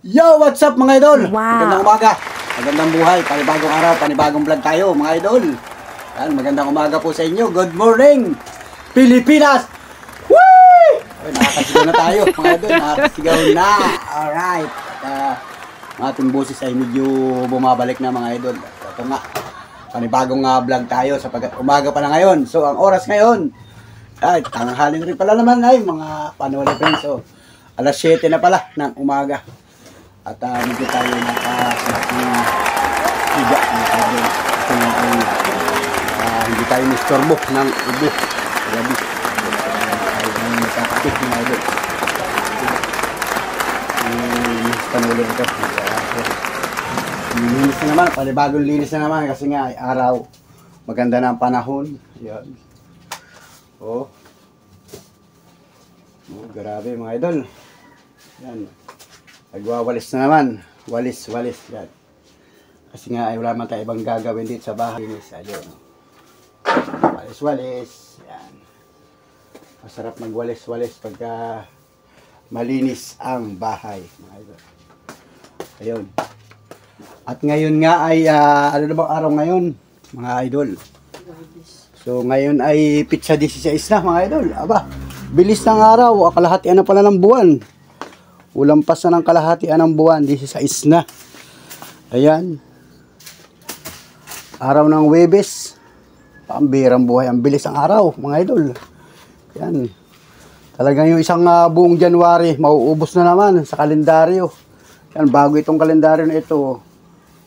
Yo, what's up mga idol? Wow. Magandang umaga, magandang buhay, panibagong araw, panibagong vlog tayo mga idol. Yan, magandang umaga po sa inyo. Good morning, Pilipinas! Woo! Ay, nakakasigaw na tayo mga idol, nakakasigaw na. Alright. Ang ating boses ay medyo bumabalik na mga idol. Ito nga, panibagong vlog tayo sapagkat umaga pa na ngayon. So, ang oras ngayon, ay, tanghalin rin pala naman ay mga panwala friends. So, alas 7 na pala ng umaga. At medyo tayo nakasalat ng higa ng idol. Ito nga ay hindi tayo nistorbo ng ubo. Grabe. Tayo ng nakakapit ng idol. Panuli ito. Linis na naman. Palibagong linis na naman kasi nga ay araw. Maganda na ang panahon. Yan. Oh, grabe mga idol. Yan. Nagwawalis na naman. Walis. Yan. Kasi nga ay wala man tayo ibang gagawin dito sa bahay. Ayun. Walis. Yan. Masarap magwalis-walis pagka malinis ang bahay. Mga idol. Ayun. At ngayon nga ay, ano na bang araw ngayon? Mga idol. So ngayon ay pizza 16 na mga idol. Aba, bilis ng araw. Kalahatian na pala ng buwan. Ulampas na ng kalahatian ng buwan. 16 na. Ayan. Araw ng Huwebes. Pambirang buhay. Ang bilis ang araw mga idol. Ayan. Talagang yung isang buong January mauubos na naman sa kalendaryo. Ayan, bago itong kalendaryo na ito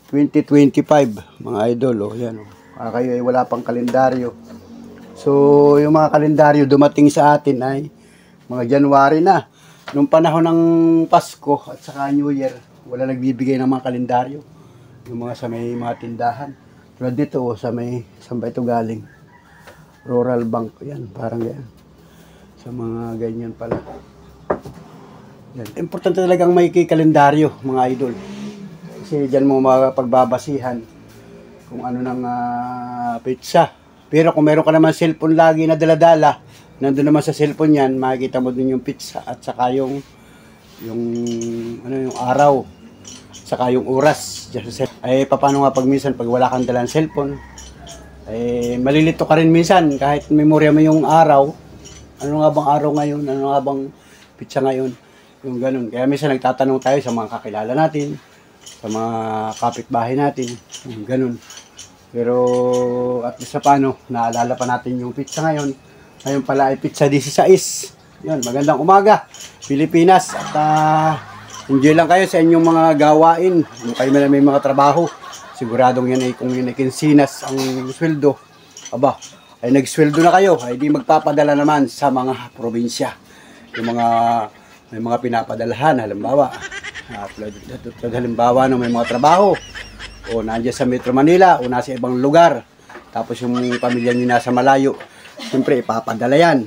2025 mga idol. Oh, yan, oh. Kayo ay wala pang kalendaryo. So, yung mga kalendaryo dumating sa atin ay mga January na. Nung panahon ng Pasko at saka New Year, wala nagbibigay ng mga kalendaryo. Yung mga sa may mga tindahan. Tulad dito, sa may, saan ba ito galing? Rural Bank. Yan, parang yan. Sa mga ganyan pala. Yan. Importante talagang may kalendaryo, mga idol. Kasi dyan mo mapagbabasihan kung ano ng pizza. Pero kung meron ka naman cellphone lagi na daladala, nandun naman sa cellphone yan, makikita mo din yung pizza at saka yung araw, saka yung oras. Ay paano nga pag minsan pag wala kang dalang cellphone, ay malilito ka rin minsan kahit memorya mo yung araw. Ano nga bang araw ngayon? Ano nga bang pizza ngayon? Yung ganun. Kaya minsan nagtatanong tayo sa mga kakilala natin, sa mga kapitbahay natin, yung ganun. Pero at least sa paano, naalala pa natin yung pizza ngayon. Ngayon pala ay pizza 16. Yun, magandang umaga, Pilipinas. At enjoy lang kayo sa inyong mga gawain. Kung kayo may mga trabaho, siguradong yan ay kung yun ay kinsinas ang sweldo, aba, ay nagsweldo na kayo, ay di magpapadala naman sa mga probinsya. Yung mga, may mga pinapadalahan, halimbawa, halimbawa nung may mga trabaho, o nandiyan sa Metro Manila, o nasa ibang lugar, tapos yung pamilya nyo nasa malayo, siyempre ipapadala yan.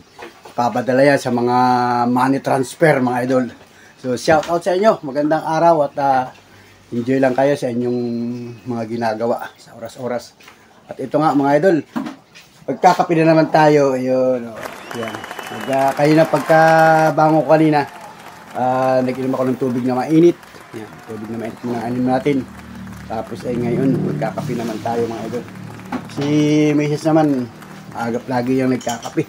Ipapadala yan sa mga money transfer, mga idol. So, shout out sa inyo. Magandang araw at enjoy lang kayo sa inyong mga ginagawa sa oras-oras. At ito nga, mga idol, pagkakape na naman tayo. Ayun, yan. Kayo na pagkabango ko kanina, nag-inom ako ng tubig na mainit. Yan, tubig na mainit na anim natin. Tapos ay ngayon, magkakape naman tayo, mga idol. Si Mrs. naman, agap lagi yung nagkakape.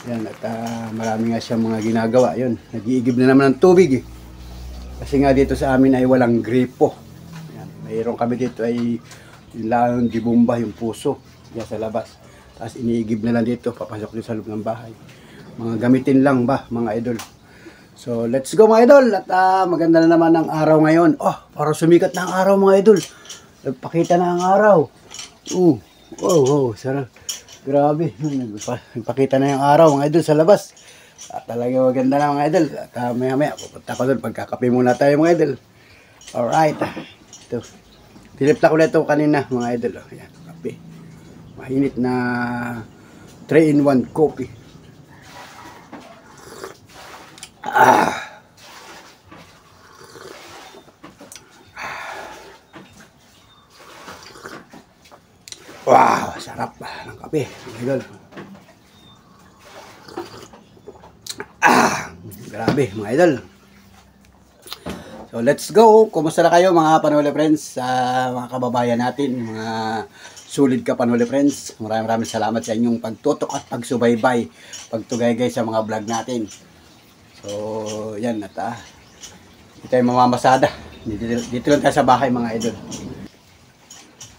Yan, at marami nga siyang mga ginagawa. Yun, nag-iigib na naman ng tubig. Kasi nga dito sa amin ay walang gripo. Yan, mayroon kami dito ay yung lang di bomba, yung puso. Yan sa labas. Tapos iniigib na lang dito, papasok dito sa loob ng bahay. Mga gamitin lang ba, mga idol. So, let's go mga idol. At maganda na naman ang araw ngayon. Oh, parang sumikat na ang araw mga idol. Nagpakita na ang araw. Wow, sarap. Grabe. Nagpakita na yung araw mga idol sa labas. At talaga maganda na mga idol. At maya pupunta ko doon. Pagkakape muna tayo mga idol. Alright. Ito. Tinipla ko na ito kanina mga idol. Ayan, kape. Mainit na 3-in-1 coffee. Wow, sarap ng kape, idol. Grabe, mga idol. So let's go! Kumusta na kayo mga Panuli Friends? Mga kababayan natin, mga sulit ka Panuli Friends. Maraming salamat sa inyong pagtutok at pagsubaybay, pagtugaygay sa mga vlog natin. So yan at hindi tayo mamamasada. Dito lang tayo sa bahay mga idol.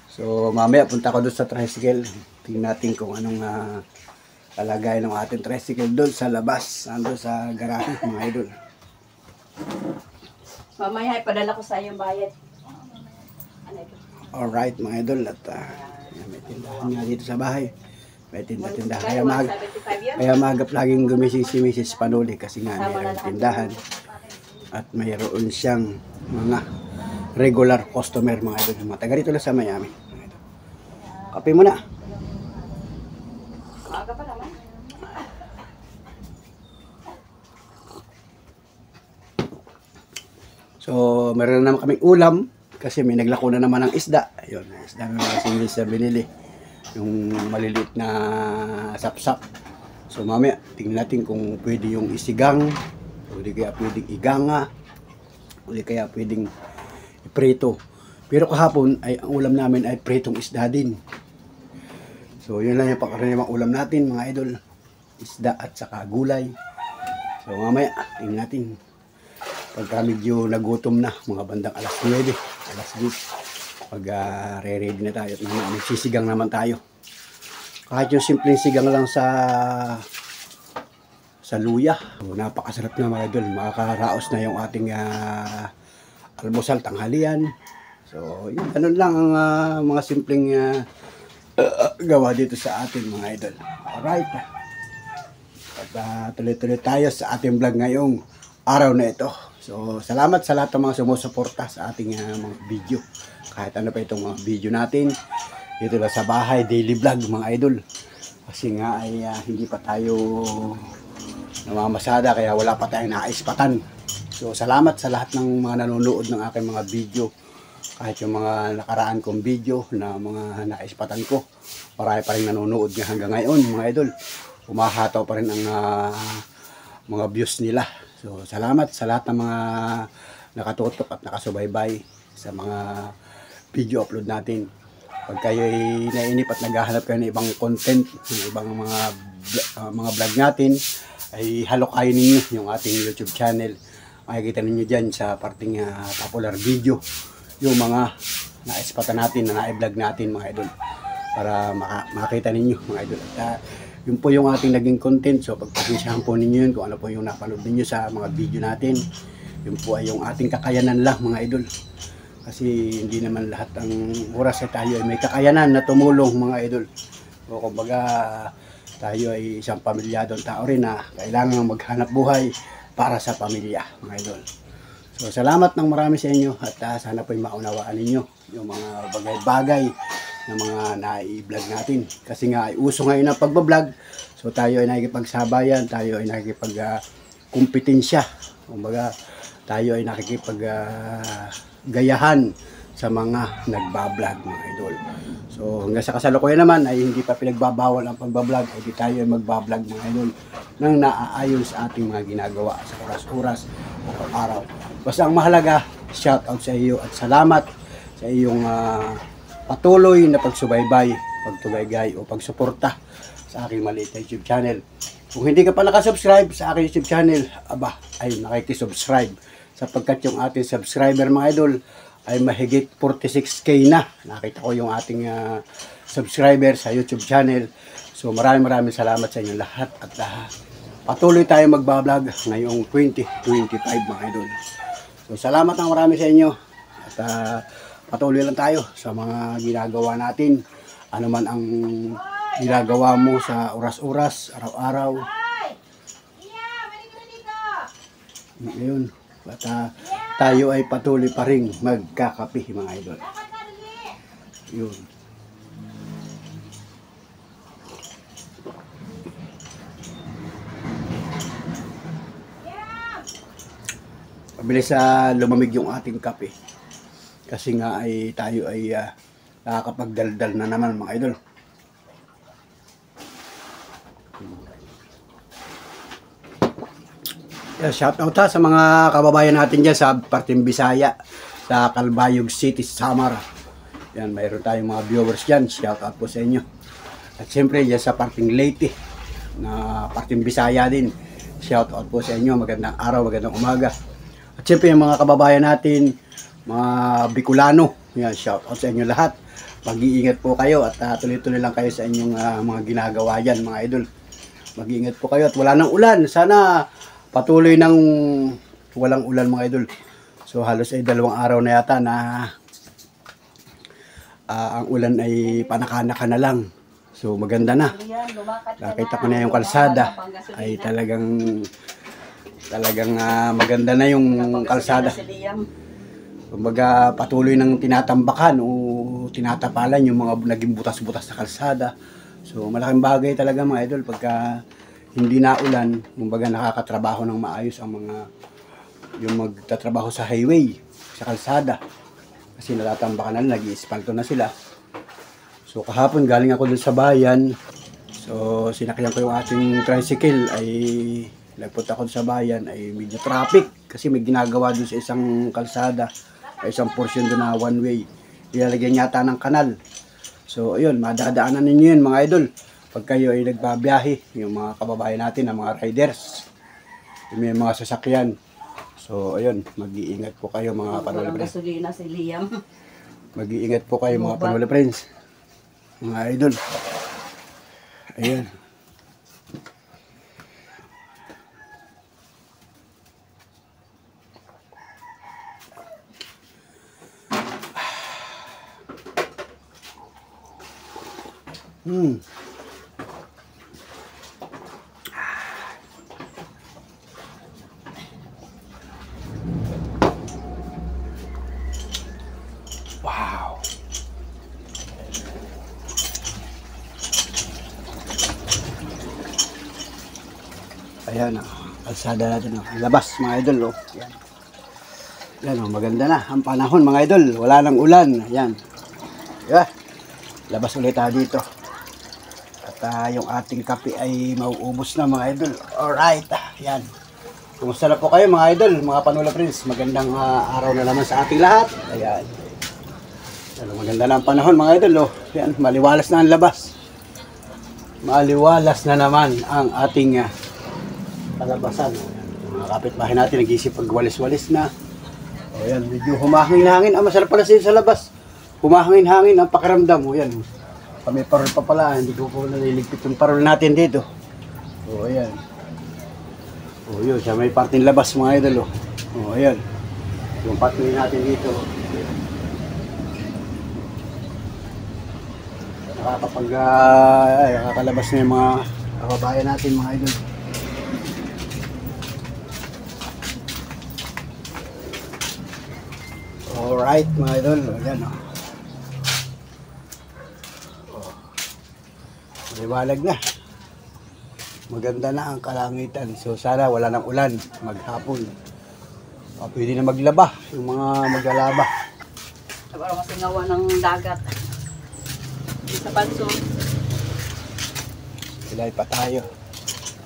So mamaya punta ko doon sa tricycle. Tingnan natin kung anong kalagay ng ating tricycle doon sa labas, doon sa garahe mga idol. Mamaya ipadala ko sa yung bayad. Ano ito? Alright mga idol, at may tindahan nga dito sa bahay. May tindahan. Kaya magap laging gumising si Mrs. Panuli kasi nga may tindahan. At mayroon siyang mga regular customer mga idol. Mga taga rito lang sa Miami. Kape mo na. Maaga pa naman. So, meron na naman kaming ulam kasi may naglako na naman ng isda. Ayun, isda na naman sa binili. Yung maliliit na sapsap. So, mamaya, tingnan natin kung pwede yung isigang, o di kaya pwedeng iganga, o di kaya pwedeng iprito. Pero kahapon, ay ang ulam namin ay pritong isda din. So, yun lang yung pangkaraniwang ulam natin, mga idol. Isda at saka gulay. So, mamaya, tingnan natin. Pagka medyo nagutom na, mga bandang alas 9, alas 10, pag re-ready na tayo, magsisigang naman tayo. Kahit yung simpleng sigang lang sa luya, so, napakasarap na mga idol, makakaraos na yung ating almusal, tanghalian. So, yun, ganun lang ang mga simpleng gawa dito sa ating mga idol. Alright, at tuloy-tuloy tayo sa ating vlog ngayong araw na ito. So, salamat sa lahat ng mga sumusuporta sa ating mga video. Kahit ano pa itong mga video natin. Dito lang sa bahay, daily vlog mga idol. Kasi nga ay hindi pa tayo namamasada kaya wala pa tayong naispatan. So, salamat sa lahat ng mga nanonood ng aking mga video. Kahit yung mga nakaraan kong video na mga naispatan ko. Marami pa rin nanonood nga hanggang ngayon mga idol. Umahataw pa rin ang mga views nila. So, salamat sa lahat ng mga nakatutok at nakasubaybay sa mga video upload natin. Pag kayo ay nainip at naghahanap kayo ng ibang content, ng ibang mga vlog natin, ay halokayin ninyo yung ating YouTube channel. Makikita ninyo dyan sa parting popular video, yung mga naispatan natin, na na-vlog natin mga idol. Para makita ninyo mga idol. At yun po yung ating naging content. So pagpasensyahan po ninyo yun kung ano po yung napanood ninyo sa mga video natin. Yun po ay yung ating kakayanan lang mga idol. Kasi hindi naman lahat ng oras ay tayo ay may kakayanan na tumulong mga idol. O kumbaga tayo ay isang pamilyadong tao rin na kailangan maghanap buhay para sa pamilya mga idol. So salamat ng marami sa inyo at sana po ay maunawaan ninyo yung mga bagay-bagay na mga na-i-vlog natin. Kasi nga ay uso ngayon ang pagbablog. So tayo ay nakikipagsabayan, tayo ay nakikipagkumpetensya. Kumbaga tayo ay nakikipaggayahan sa mga nagbablog mga idol. So hanggang sa kasalukuyan naman ay hindi pa pinagbabawal ang pagbablog, ay di tayo ay magbablog mga idol nang naaayon sa ating mga ginagawa sa oras-oras, araw-araw. Basta ang mahalaga, shout out sa iyo at salamat sa iyong patuloy na pagsubaybay, pagtugaygay o pagsuporta sa aking maliit na YouTube channel. Kung hindi ka pa nakasubscribe sa aking YouTube channel, ay nakikisubscribe sapagkat yung ating subscriber mga idol ay mahigit 46k na. Nakita ko yung ating subscriber sa YouTube channel. So maraming salamat sa inyo lahat at patuloy tayo magbablog ngayong 2025 mga idol. So salamat ng marami sa inyo at patuloy lang tayo sa mga ginagawa natin. Ano man ang ginagawa mo sa oras-oras, araw-araw. Ngayon, at tayo ay patuloy pa rin magkakape mga idol. Yun. Mabilis lumamig yung ating kape. Kasi nga ay tayo ay nakakapagdaldal na naman mga idol. Yeah, shout out ha sa mga kababayan natin dyan sa parting Bisaya, sa Calbayog City, Samar. Yan, mayroon tayong mga viewers dyan. Shout out po sa inyo. At siyempre dyan sa parting Leyte, na parting Bisaya din. Shout out po sa inyo. Magandang araw, magandang umaga. At siyempre yung mga kababayan natin, mga Bicolano, yan, shout out sa inyo lahat. Mag-iingat po kayo at tuloy-tuloy lang kayo sa inyong mga ginagawa dyan, mga idol. Mag-iingat po kayo at wala nang ulan. Sana patuloy ng walang ulan, mga idol. So halos ay 2 araw na yata na ang ulan ay panaka-naka na lang. So maganda na. Nakita ko na yung kalsada ay talagang maganda na yung kalsada. Kumbaga patuloy ng tinatambakan o tinatapalan yung mga naging butas-butas na kalsada. So malaking bagay talaga, mga idol, pagka hindi na ulan, kumbaga nakakatrabaho ng maayos ang mga yung magtatrabaho sa highway, sa kalsada. Kasi natatambakan na, nag-iispalto na sila. So kahapon galing ako dun sa bayan. So sinakyan ko yung ating tricycle, ay nagpunta ako sa bayan, ay medyo traffic kasi may ginagawa dun sa isang kalsada, isang portion dun na one way. Ilalagyan yata ng kanal. So ayun, madadaanan ninyo yun, mga idol, pag kayo ay nagbabiyahe, yung mga kababayan natin, ang mga riders, yung may mga sasakyan. So ayun, mag-iingat po kayo, mga Panula Friends. Gasolina si Liam. Mag-iingat po kayo, mga Panula Friends, mga idol. Ayun. Wow. Ayan, kalsada natin, labas, mga idol, oh. Ayan. Ayan, oh, maganda na ang panahon, mga idol, wala nang ulan. Ayan, diba? Labas ulit tayo dito. At yung ating kape ay mauubos na, mga idol. Alright, ayan. Kumusta na po kayo, mga idol, mga Panula Friends? Magandang araw na naman sa ating lahat. Ayan. Ayan, maganda na ang panahon, mga idol, oh. Ayan, maliwalas na ang labas. Maliwalas na naman ang ating kalabasan. Ayan, mga kapitbahay natin nag-isip pag walis-walis na. O yan, medyo humahangin-hangin. Masarap pala siya sa labas. Humahangin-hangin ang pakiramdam. O yan, may parol pa pala. Hindi ko po naliligpit yung parol natin dito. O ayan. O yun, siya may parting labas, mga idol. O ayan. Yung parting natin dito. Nakakalabas na yung mga kababayan natin, mga idol. Alright, mga idol. Ayan, o. Maliwalag na. Maganda na ang kalangitan. So sana wala nang ulan maghapon. Pwede na maglaba yung mga maglalaba. Para masingawa ng dagat. Sa banso. Silay pa tayo.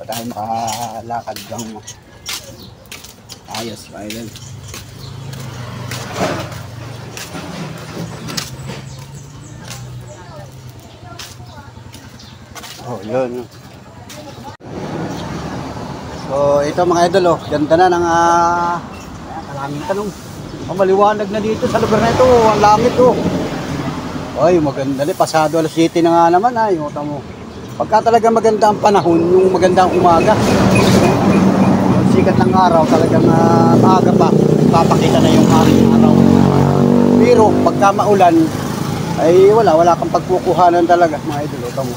Pa tayo makalakad lang mo. Ayos, mga idol. Oh, yun. So, ito, mga idol, oh. Ganda na ng kalaming tanong. Maliwanag na dito sa lugar na ito. Ang langit, oh. Ay, maganda na. Pasado alas 7 na nga naman, ay. Yung mo. Pagka talaga maganda ang panahon, yung maganda ang umaga. Yung sikat ng araw, talagang maaga pa. Papakita na yung araw. Pero, pagka maulan, ay wala kang pagkukuhanan talaga, mga idol. Ito mo.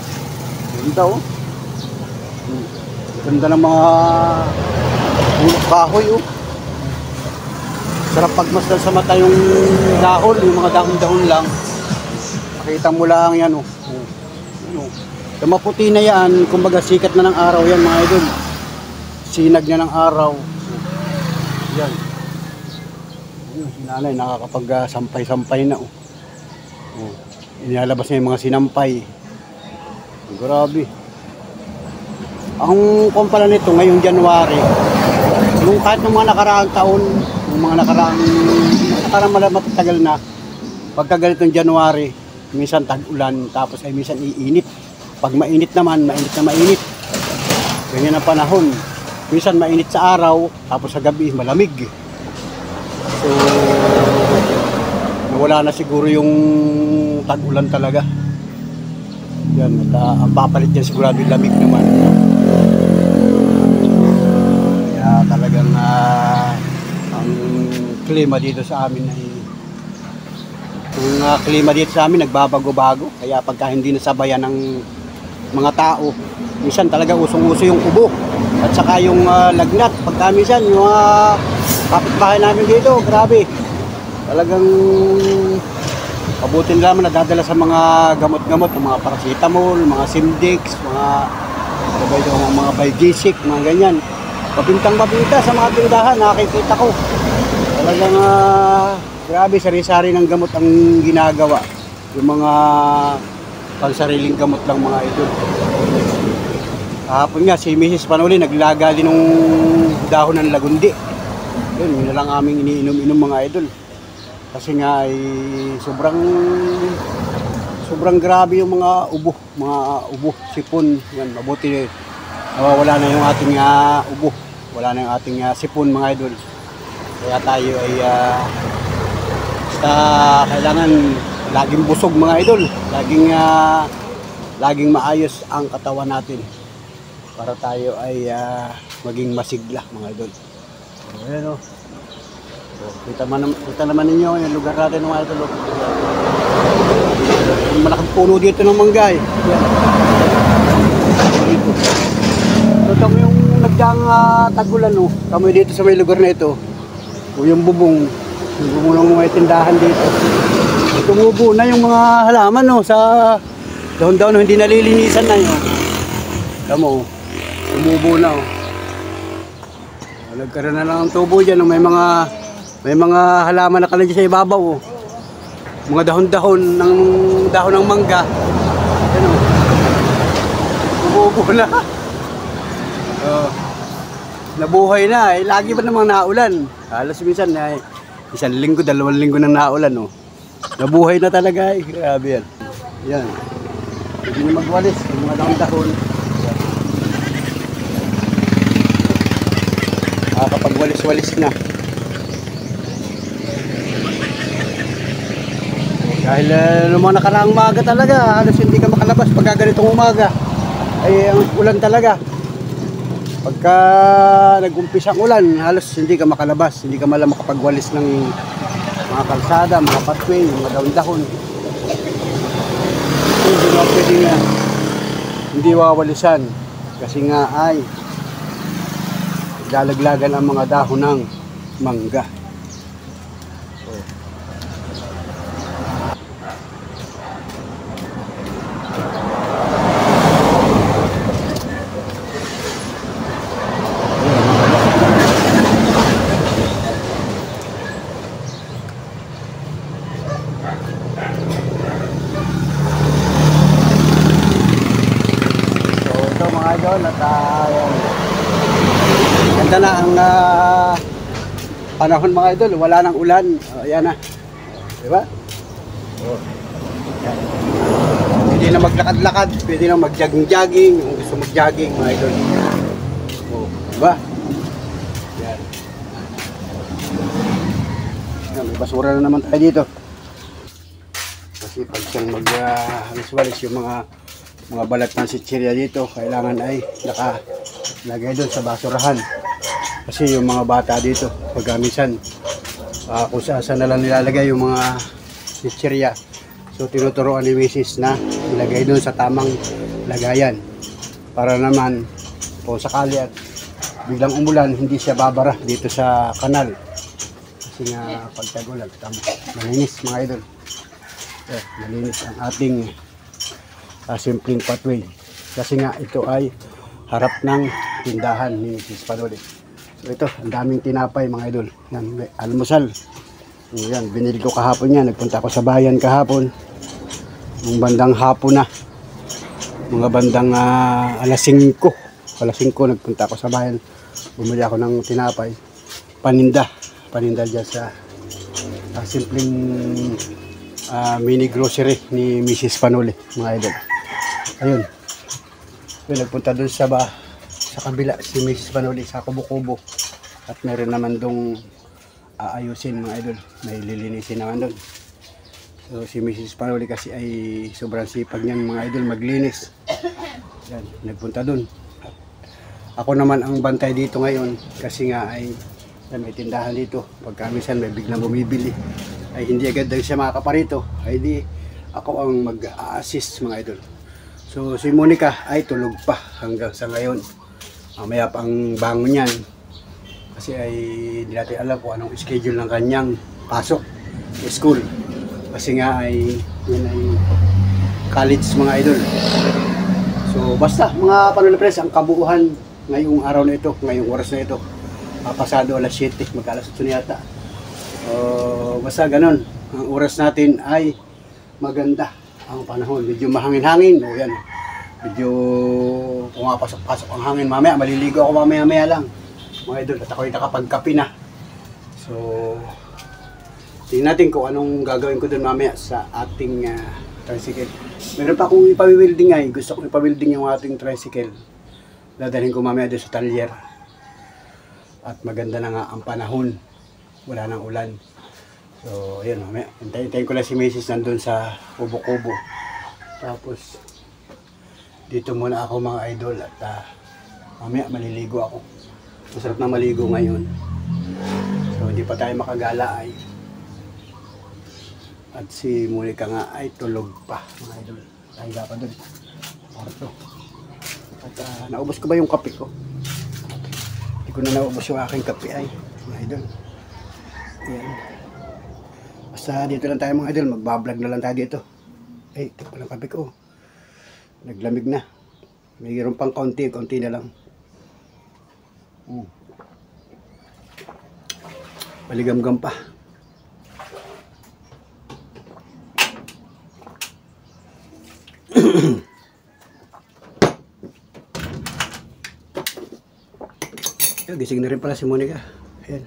Ganda, oh. Ganda ng mga bulok kahoy, oh. Sarap pagmasdan sa mata yung dahon, yung mga dahon-dahon lang. Makita mo lang yan, oh. Yung maputi na yan, kumbaga sikat na ng araw yan, mga idol. Sinag na ng araw. Yan. Yung sinanay, nakakapag-sampay-sampay na, oh. Inilalabas na yung mga sinampay. Grabe. Ang kumpara nito ngayong January, Nung kahit ng mga nakaraang taon, yung mga nakaraang matatagal na, pagka ganitong January, minsan tag-ulan, tapos ay minsan iinit. Pag mainit naman, mainit na mainit. Ganyan ang panahon. Minsan mainit sa araw, tapos sa gabi malamig. So, nawala na siguro yung tag-ulan talaga. Yan, at ang papalit yan sigurado yung lamig naman. Kaya talagang ang klima dito sa amin ay klima dito sa amin nagbabago-bago. Kaya pagka hindi nasabayan ng mga tao, minsan talaga usong-uso yung ubo at saka yung lagnat. Pagka minsan yung kapitbahay namin dito, grabe. Talagang mabuti nila naman nadadala sa mga gamot-gamot, mga paracetamol, mga Simdex, mga Biogesic, mga ganyan. Mabintang-mabinta sa mga tindahan, nakikita ko. Talagang grabe, sari-sari ng gamot ang ginagawa. Yung mga pansariling gamot lang mga ito. Kahapon nga, si Mrs. Panuli naglaga din ng dahon ng lagundi. Yun na lang aming iniinom-inom mga idol. Kasi nga ay sobrang grabe yung mga ubo, sipon. Yan, mabuti wala na yung ating ubo, wala na yung ating sipon mga idol. Kaya tayo ay basta kailangan laging busog mga idol, laging maayos ang katawan natin para tayo ay maging masigla mga idol. Ayan o. Kita naman ninyo yung lugar natin mga idol. Malaking puno dito ng mangga eh. Yan. So kami yung nagdaang tagulan o. Kami dito sa may lugar na ito. O yung bubong ng mga tindahan dito. Tumubo na yung mga halaman no, sa dahon-dahon hindi nalilinisan na yun. Tamo, tumubo na o. Nagkaroon na lang ng tubo dyan. May mga halaman na kala dyan sa ibabaw. Oh. Mga dahon-dahon ng mangga. Yan o. Tumubo na. Nabuhay na. Lagi ba namang naulan? Halos minsan isang linggo, 2 linggo nang naulan. Oh. Nabuhay na talaga. Grabe yan. Yan. Hindi na magwalis. Yung mga dahon-dahon. Kapag walis-walis na. Dahil noong mga nakaraang umaga talaga, halos hindi ka makalabas pagka ganitong umaga. Ay ang ulan talaga. Pagka nag-umpisa ang ulan, halos hindi ka makalabas, hindi ka malang makapagwalis ng mga kalsada, mga pathway, mga dahon-dahon. Hindi na pwede nga, hindi wawalisan. Kasi nga ay lalaglagan ang mga dahon ng mangga. Idol at ganda na ang panahon mga idol, wala nang ulan. Ayan na, diba? Pwede na maglakad-lakad, pwede na mag-jogging-jogging kung gusto mag-jogging mga idol. Diba? Yan. Yan, may basura na naman tayo dito kasi pag siyang mag-walis yung mga balat ng sitsirya dito, kailangan ay nakalagay doon sa basurahan. Kasi yung mga bata dito, pag minsan kung saan na lang nilalagay yung mga sitsirya. So tinuturoan ni Mrs. na ilagay doon sa tamang lagayan. Para naman kung sakali at biglang umulan, hindi siya babara dito sa kanal. Kasi nga pagtagulan, malinis mga idol. Malinis ang ating simpleng pathway kasi nga ito ay harap ng tindahan ni Mrs. Panuli. So ito, ang daming tinapay mga idol. Yan, almusal. Yan, binili ko kahapon yan. Nagpunta ako sa bayan kahapon. Yung bandang hapon na. Mga bandang alas 5. Alas 5 nagpunta ako sa bayan. bumili ako ng tinapay. Paninda dyan sa simpleng mini grocery ni Mrs. Panuli, mga idol. Ayun. So, nagpunta dun sa kabila si Mrs. Panuli sa kubo-kubo. At meron naman dong aayusin, mga idol. May lilinisin naman dun. So si Mrs. Panuli kasi ay sobrang sipag niyan, mga idol, maglinis. Yan, nagpunta dun. Ako naman ang bantay dito ngayon kasi nga ay may tindahan dito. Pagka minsan may biglang bumibili ay hindi agad siya makaparito, ay di ako ang mag-a-assist, mga idol. So si Monica ay tulog pa hanggang sa ngayon. Mamaya pang bangon yan kasi ay hindi natin alam kung anong schedule ng kanyang pasok sa school. Kasi nga ay yun ay college, mga idol. So basta mga Panuli Friends, ang kabuuan ngayong araw na ito, ngayong oras na ito, pasado alas 7, mag-alas 8 na yata. Basta ganun, ang oras natin ay maganda ang panahon, medyo mahangin-hangin. O yan, medyo pumapasok-pasok ang hangin. Mamaya, maliligo ako mamaya-maya lang, mga idol, at ako'y nakapagkapi na. So tingnan natin kung anong gagawin ko dun mamaya sa ating tricycle. Meron pa akong ipawilding ay, gusto kong ipawilding yung ating tricycle. Dadalhin ko mamaya doon sa talyer. At maganda na nga ang panahon. Wala nang ulan. So, ayun, mamaya. Hintayin ko lang si Mrs. nandun sa kubo-kubo. Tapos, dito muna ako, mga idol. At mamaya maliligo ako. Masarap na maligo ngayon. So, hindi pa tayo makagala ay. At si Monica nga ay tulog pa, mga idol. Tayo pa dun. Orto. At naubos ko ba yung kape ko? Hindi ko na naubos yung aking kape ay, mga idol. Ayan. Basta dito lang tayo, mga idol. Magbablog na lang tayo dito. Ay, ito pa lang kape ko. Naglamig na. Mayroon pang konti na lang. Maligam-gam pa. Gising na rin pala si Monica. Ayan.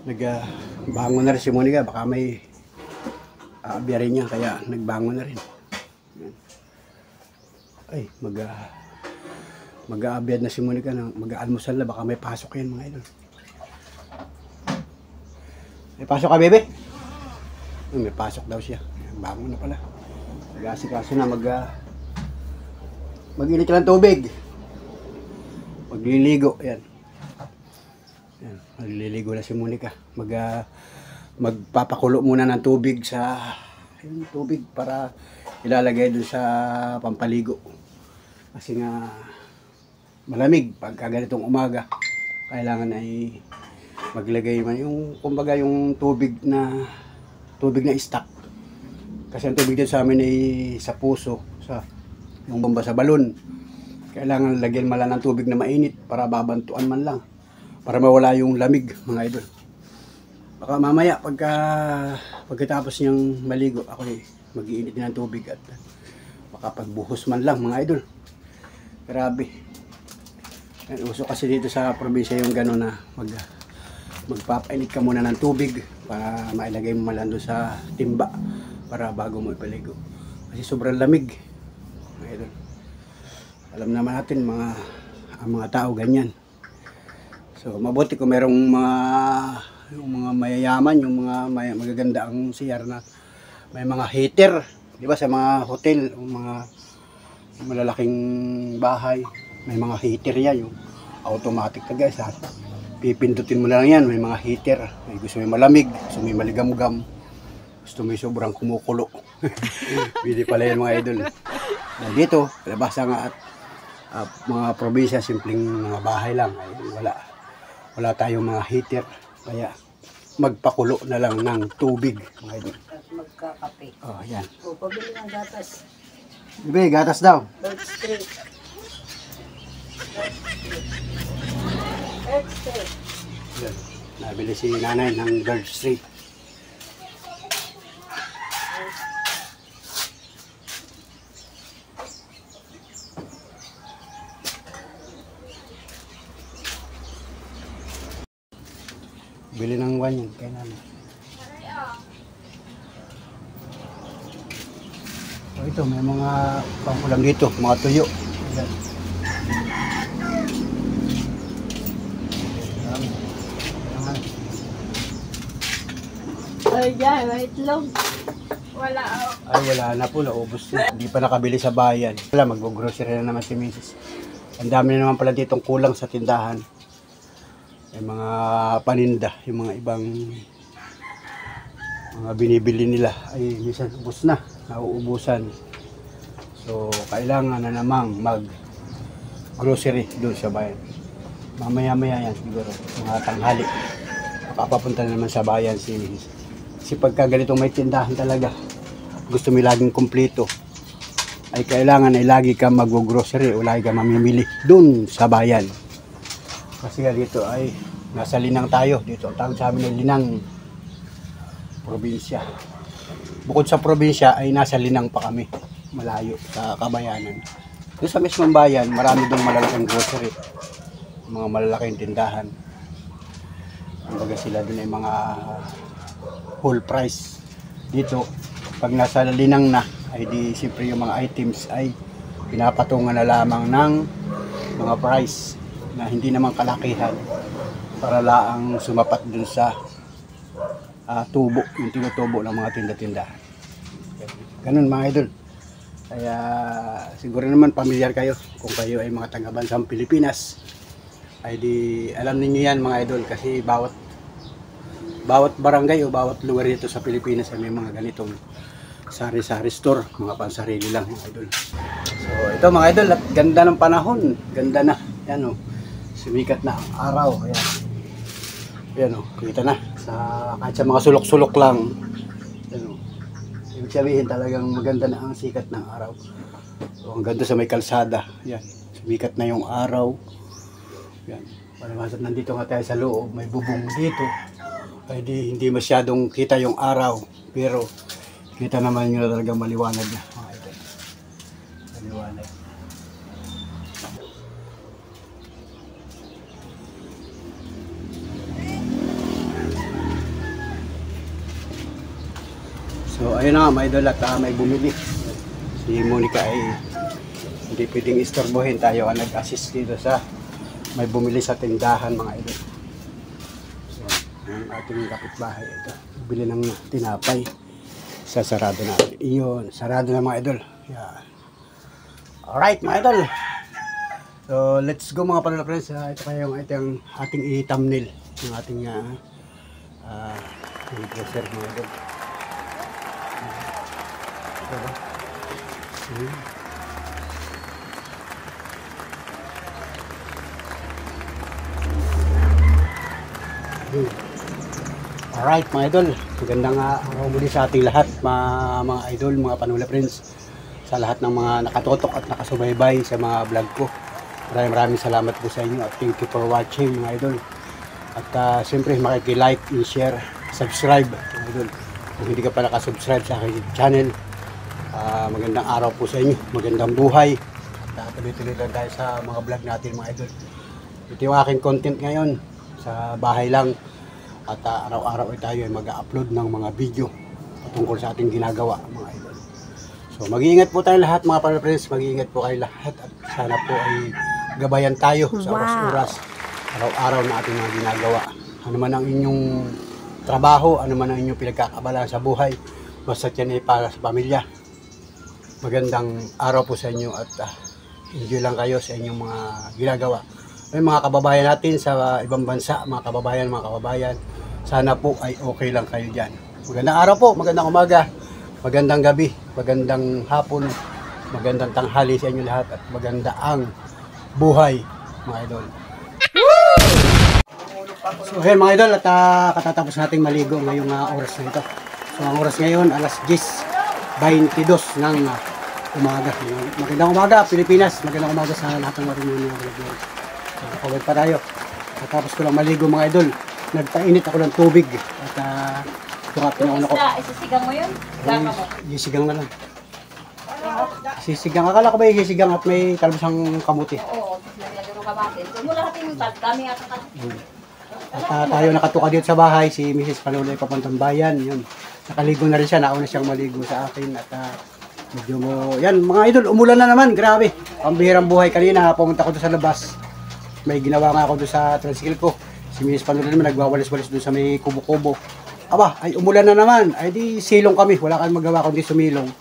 Nagbangon na rin si Monica. Baka may aabiyarin niya, kaya nagbangon na rin. Ayan. Ay, mag-aabiyad na si Monica. Mag-aalmusal na. Baka may pasok yan, mga idol. May pasok ka, bebe? May pasok daw siya. Bangon na pala. Nag-asikaso na mag-init ka ng tubig. Magliligo. Ayan. Ayan. Magliligo na si Monica. Magpapakulo muna ng tubig sa tubig para ilalagay dun sa pampaligo. Kasi nga malamig pagka ganitong umaga. Kailangan ay maglagay man yung kumbaga yung tubig na stock. Kasi ang tubig dito sa amin ay sa puso, yung bomba sa balon. Kailangan lagyan mala ng tubig na mainit para babantuan man lang. Para mawala yung lamig, mga idol. Baka mamaya pagkatapos niyang maligo, ako mag-iinit din ng tubig at makapagbuhos man lang, mga idol. Grabe. Uso kasi dito sa probinsya yung gano'n na magpapainit ka muna ng tubig para mailagay mo man doon sa timba para bago mo ipaligo. Kasi sobrang lamig, mga idol. Alam naman natin ang mga tao ganyan. So mabuti kung merong yung mga mayayaman, yung mga magaganda ang CR na may mga heater, di ba, sa mga hotel, yung mga malalaking bahay, may mga heater yan, yung automatic na guys, ha? Pipindutin mo na lang yan, may mga heater. May gusto may malamig, gusto may maligam-gam, gusto may sobrang kumukulo. Pwede pala yan, mga idol. Dito, labasa nga at mga probinsya, simpleng mga bahay lang, ay wala tayong mga heater, kaya magpakulo na lang ng tubig, mga idol. Magkakape. Oh, yan. O, pabili ng gatas. Bebe, gatas daw. Bird Street. Bird Street. Yan. Nabili si nanay ng Bird Street. Bili ng one yan. Kaya namin. So ito, may mga pangkulam dito. Mga tuyo. Ayan. Ay, dyan, may itlog. Wala ako. Ay, wala na po. Naubos na. Hindi pa nakabili sa bayan. Wala, mag-grocery na naman si Mrs. Ang dami na naman pala ditong kulang sa tindahan. May mga paninda. Yung mga ibang mga binibili nila. Ay, minsan ubos na. Nauubusan. So, kailangan na namang mag-grocery doon sa bayan. Mamaya-maya yan siguro. Mga tanghali. Papapunta na naman sa bayan si Mrs. Kasi pagka ganitong may tindahan talaga, gusto mo laging kumpleto, ay kailangan ay lagi ka mag-grocery o lagi ka mamimili dun sa bayan. Kasi dito ay nasa Linang tayo. Dito ang tawag sa amin ay Linang probinsya. Bukod sa probinsya ay nasa Linang pa kami, malayo sa kabayanan. Doon sa mismong bayan, marami doon malalaking grocery, mga malalaking tindahan. Kumbaga sila doon ay mga whole price. Dito, pag nasa Linang na, ay di siyempre yung mga items ay pinapatungan na lamang ng mga price na hindi naman kalakihan para laang sumapat dun sa tubo, yung tinutubo ng mga tinda-tindahan. Ganun mga idol. Kaya siguro naman pamilyar kayo kung kayo ay mga taga-bansang Pilipinas, ay di alam niyo yan mga idol, kasi bawat barangay o bawat lugar dito sa Pilipinas ay may mga ganitong sari-sari store, mga pansarili lang mga idol. So ito mga idol, at ganda ng panahon, ganda na, yan o, sumikat na ang araw, ayan, yan o, kita na, kahit sa mga sulok-sulok lang, yan o, ibig sabihin talagang maganda na ang sikat ng araw. So ang ganda sa may kalsada, yan, sumikat na yung araw, yan, palamasat nandito nga tayo sa loob, may bubong dito, ay hindi masyadong kita yung araw, pero kita naman nyo na talagang maliwanag na mga idol. Maliwanag. So ayun na nga mga idol, at may bumili. Si Monica ay hindi pwedeng istorbohin, tayo ang nag-assist dito sa may bumili sa tindahan mga idol. Ang ating kapitbahay ito, bili ng tinapay, sasarado natin iyon, sarado na mga idol. Yan. Alright mga idol, so let's go mga panola friends. Ito kayo yung ating i-thumbnail yung ating grocery mga idol. Alright mga idol, magandang araw muli sa ating lahat mga idol, mga Panula Friends, sa lahat ng mga nakatotok at nakasubaybay sa mga vlog ko. Maraming salamat po sa inyo at thank you for watching mga idol. At siyempre makikilike, i-share, subscribe mga idol. Kung hindi ka pa nakasubscribe sa aking channel, magandang araw po sa inyo, magandang buhay. Tuloy-tuloy lang tayo sa mga vlog natin mga idol. Ito yung aking content ngayon, sa bahay lang. At araw-araw ay tayo ay mag-upload ng mga video patungkol sa ating ginagawa mga idol. So mag-iingat po tayo lahat mga pala-friends, mag-iingat po kayo lahat at sana po ay gabayan tayo sa oras-oras, araw-araw na ating mga ginagawa. Ano man ang inyong trabaho, ano man ang inyong pinagkakabalaan sa buhay, basta yan ay para sa pamilya. Magandang araw po sa inyo at enjoy lang kayo sa inyong mga ginagawa. May mga kababayan natin sa ibang bansa, mga kababayan, sana po ay okay lang kayo dyan. Magandang araw po, magandang umaga, magandang gabi, magandang hapon, magandang tanghali sa inyo lahat at maganda ang buhay mga idol. So hey mga idol, at katatapos nating maligo ngayong oras na ito. So ang oras ngayon alas 10:22 ng umaga. Magandang umaga Pilipinas, magandang umaga sa lahat ng marunong mga vlog. Kaway pa tayo. Tapos ko lang maligo mga idol. Nagpainit ako ng tubig. At ito nga pinauna ko. Isisigang mo yun? Gaka mo? Sisigang na lang. Sisigang. Akala ko ba yung sisigang at may talbosang kamuti? Oo, naglagay ka ba? So mo lahat yung tag. Dami ata ka. At tayo nakatuka dito sa bahay, si Mrs. Panuli papuntang bayan, yun. Nakaligo na rin siya, nauna siyang maligo sa akin at medyo yan mga idol, umulan na naman, grabe. Pambihirang buhay kanina, pumunta ko doon sa labas. May ginawa nga ako doon sa tricycle ko. Si Mrs. Panuli naman nagwawalis-walis doon sa may kubo-kubo. Aba, ay umulan na naman, ay di silong kami, wala kang magawa kundi sumilong.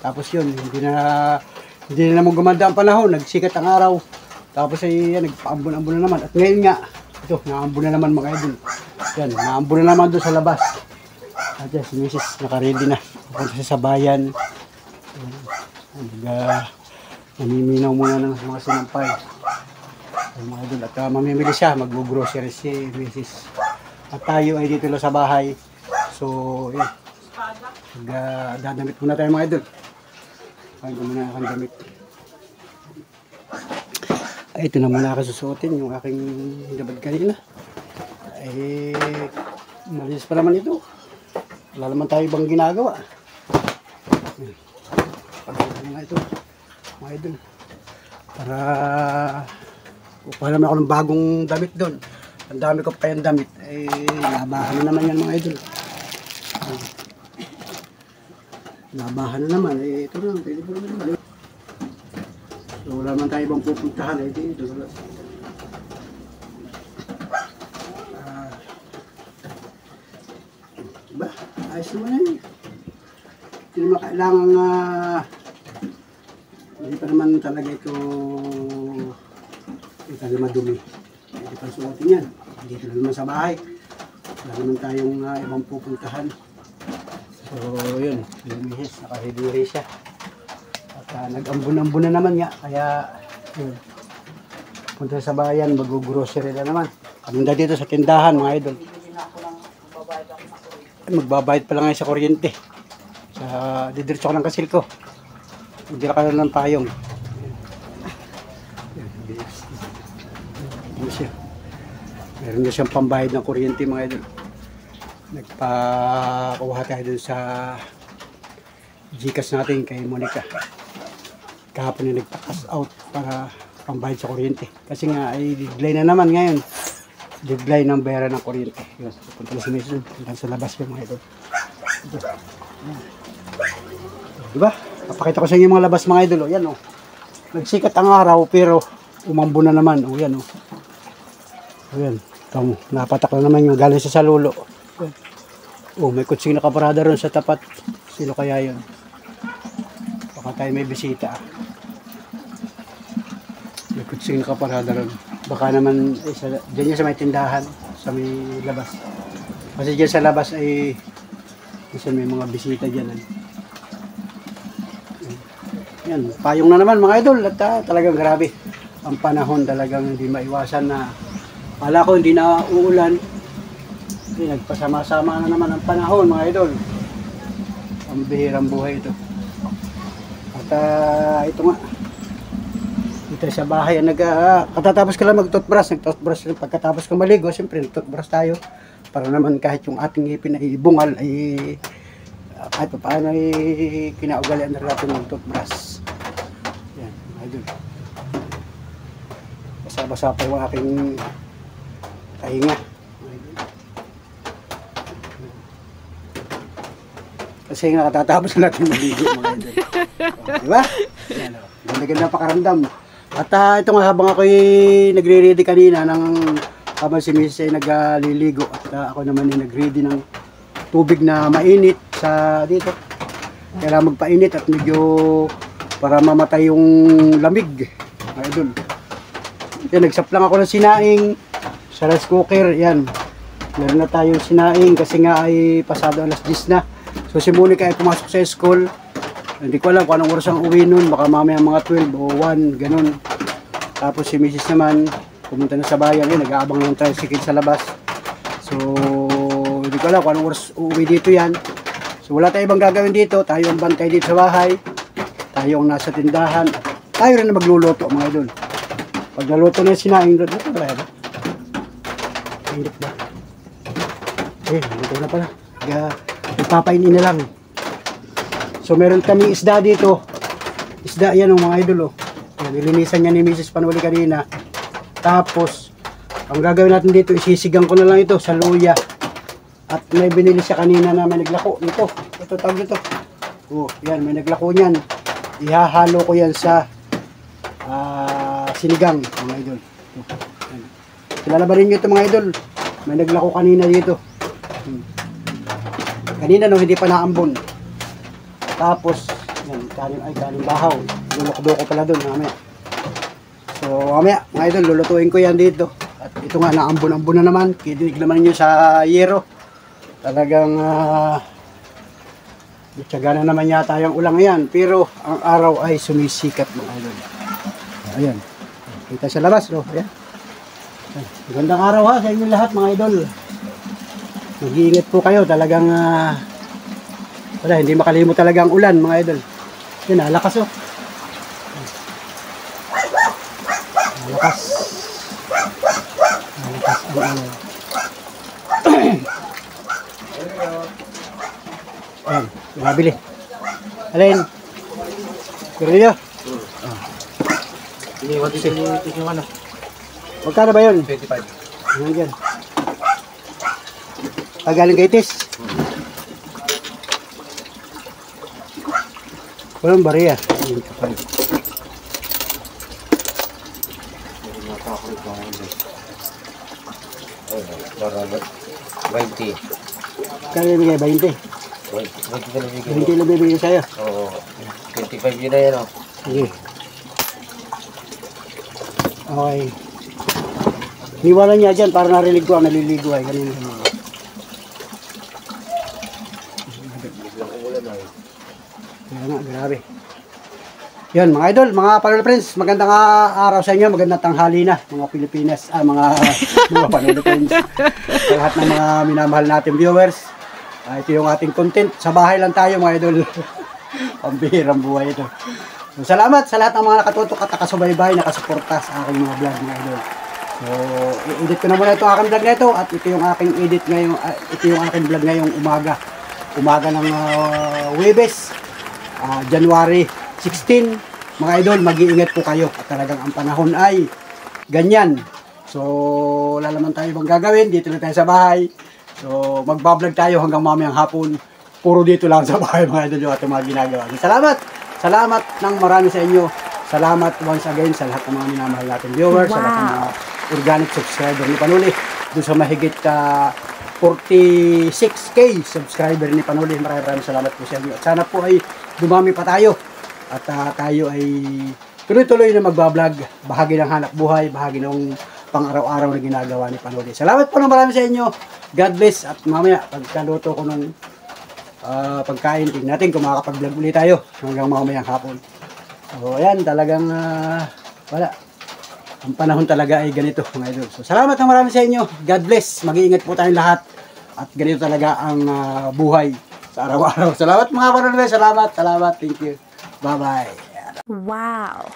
Tapos yun, hindi na naman gumanda ang panahon, nagsikat ang araw. Tapos ay yan, nagpaambon-ambon na naman. At ngayon nga, ito, naambon na naman mga idol. Yan, naambon na naman doon sa labas. At yan, si Mrs. nakaready na. Pupunta siya sa bayan. Namiminaw muna ng mga sinampay. Ay, mga idol, at mamimili siya, mag-grocery si Mrs. At tayo ay dito lang sa bahay. So, yan. Dadamit muna tayo mga idol. Kain ko muna akong damit. Ay, ito na muna ako susuotin, yung aking dabad kanina. Ay, malinis pa naman ito. Wala naman tayo ibang ginagawa. Pagkakas na ito, mga idol. Para, kukuha naman ako ng bagong damit doon. Ang dami ko pa yung damit. Ay, labahan na naman yan mga idol. Labahan na naman. Eh, ito na, pwede po naman. So, wala naman tayo ibang pupuntahan. Eh, ito. Diba? Ayos naman yan. Hindi naman kailangan hindi pa naman talaga ito madumi. Hindi pa suotin yan. Dito na naman sa bahay. Wala naman tayong ibang pupuntahan. So, yun. Lumihis. Nakahidiri siya. At nag-ambun-ambun na naman nga. Kaya, yun. Punta sa bayan, mag-grocery na naman. Kamunda dito sa tindahan, mga idol. Ay, magbabayad pa lang ngayon sa kuryente. Didiretso ko ng kasil ko. Hindi ka lang ng payong. Meron na siyang pambayad ng kuryente, mga idol. Nagpakuha tayo dun sa Gcash natin kay Monica. Kahapon na nagpa-cash out para pambayad sa kuryente. Kasi nga ay deadline na naman ngayon. Deadline ng bayaran ng kuryente. Yun, punta na si Mason. Punta sa labas yung mga idol. Diba? Papakita ko sa inyo yung mga labas mga idol. O, yan o. Nagsikat ang araw pero umambo na naman. O yan o. O yan. Tamo, napatak na naman yung galing sa salulo. Oh, may kutsing nakaparada ron sa tapat. Sino kaya yun? Baka tayo may bisita. May kutsing nakaparada ron. Baka naman, dyan sa may tindahan, sa may labas. Kasi dyan sa labas ay, kasi may mga bisita dyan. Yan, payong na naman mga idol. At talagang grabe. Ang panahon talagang hindi maiwasan na akala ko hindi na uulan. Hindi, nagpasama-sama na naman ang panahon mga idol. Ang bihirang buhay ito. At ito nga. Dito sa bahay, katatapos ka lang mag-toothbrush. Nag-toothbrush pagkatapos ka maligo, siyempre nag-toothbrush tayo. Para naman kahit yung ating ngipin ay bungal ay kahit pa paano ay kinaugalian na natin mag-toothbrush. Yan mga idol. Basa-basa pa yung aking tahinga. Kasi nga katatapos na natin maligo mga idol. Diba? Yan o. Ganda-ganda pakaramdam. At ito nga habang ako'y nagre-ready kanina habang si Mrs. ay nagliligo at ako naman ay nag-ready ng tubig na mainit sa dito. Kailangan magpainit at medyo para mamatay yung lamig. Mga idol. Yan, nagsaplang ako ng sinaing sa rice cooker. Yan. Meron na tayong sinaing kasi nga ay pasado alas 10 na. So si Monica ay pumasok sa school. Hindi ko alam kung anong oras ang uwi nun. Baka mamaya mga 12 o 1, ganun. Tapos si Mrs. naman, pumunta na sa bayan. Yan, nag-aabang ng tricycle sa labas. So, hindi ko alam kung anong oras uuwi dito yan. So, wala tayong ibang gagawin dito. Tayo ang bantay dito sa bahay. Tayo ang nasa tindahan. Tayo rin na magluluto, mga idol. Pag naluto na yung sinaing doon, ito pala yan. Hindi ba? Naluto na pala. Ipapainin na lang. So meron kami isda dito. Isda yan mga idol. Nilinisan niya ni Mrs. Panuli kanina. Tapos ang gagawin natin dito, isisigang ko na lang ito sa luya. At may binili siya kanina na may naglako nito. Ito tawag nito. Oh, yan, may naglako niyan. Ihahalo ko yan sa sinigang, mga idol. Kilala ba rin nyo ito, mga idol? May naglako kanina dito. Kanina no, hindi pa naambon. Tapos, yan, kanin bahaw. Lulok-doko pala doon, mamaya. So, mamaya, mga idol, lulutuin ko yan dito. At ito nga, naambon-ambon na naman. Kidinig naman nyo sa yero. Talagang tsaga na naman yata yung ulang yan, pero ang araw ay sumisikat, mga idol. Ayan, kita sa labas, no? Ayan. Magandang araw ha sa inyo lahat, mga idol. Mag-iingat po kayo, talagang wala, hindi makalimot talaga ang ulan, mga idol. Yan, alakas, oh. Alakas ang ulan. Ayan, nabili. Alin? Kurilyo? Iniwan dito yung ano. Magkano ba yun? 25. Ayan dyan. Galing kay Tis. Walang bariya. Ayan, kapal. Para 20. Kaya bibigay 20. 20 ka nabigyan. 20 lang bibigay sa'yo. Oo. 25 yun na yan, oh. Sige. Okay. Niwala niya dyan para narinig ko ang naliligo ay ganun yung mga. Biglang umulan na, eh. Kaya nga, grabe. Yun, mga idol, mga Panolo Friends, magandang araw sa inyo, magandang tanghali na, mga Pilipinas, mga Panolo Friends. Sa lahat ng mga minamahal natin viewers, ito yung ating content. Sa bahay lang tayo, mga idol. Pambihirang buhay ito. So, salamat sa lahat ng mga nakatutok at nakasubaybay, nakasuporta sa aking mga vlog, mga idol. So, i-edit ko na muna itong aking vlog na ito at ito yung aking edit ngayong, ito yung aking vlog ngayong umaga. Umaga ng Huwebes, January 16, mga idol, mag-iingat po kayo at talagang ang panahon ay ganyan. So, wala naman tayo bang gagawin, dito na tayo sa bahay. So, magbablog tayo hanggang mamayang hapon. Puro dito lang sa bahay, mga idol, yung ating mga ginagawa. Salamat ng marami sa inyo. Salamat once again sa lahat ng mga minamahal natin viewers, sa lahat ng mga organic subscriber ni Panuli. Doon sa mahigit 46k subscriber ni Panuli. Maraming salamat po sa inyo. At sana po ay dumami pa tayo. At tayo ay tuloy-tuloy na magbablog, bahagi ng hanap buhay, bahagi ng pang-araw-araw na ginagawa ni Panuli. Salamat po ng marami sa inyo. God bless. At mamaya, pagkaluto ko ng pagkain, tingnan natin kung makakapag-vlog ulit tayo hanggang mamayang hapon. So, ayan, talagang wala. Ang panahon talaga ay ganito, mga idol. So, salamat ng marami sa inyo. God bless. Mag-iingat po tayong lahat. At ganito talaga ang buhay sa araw-araw. Salamat mga Panuli. Salamat. Thank you. Bye-bye. Wow.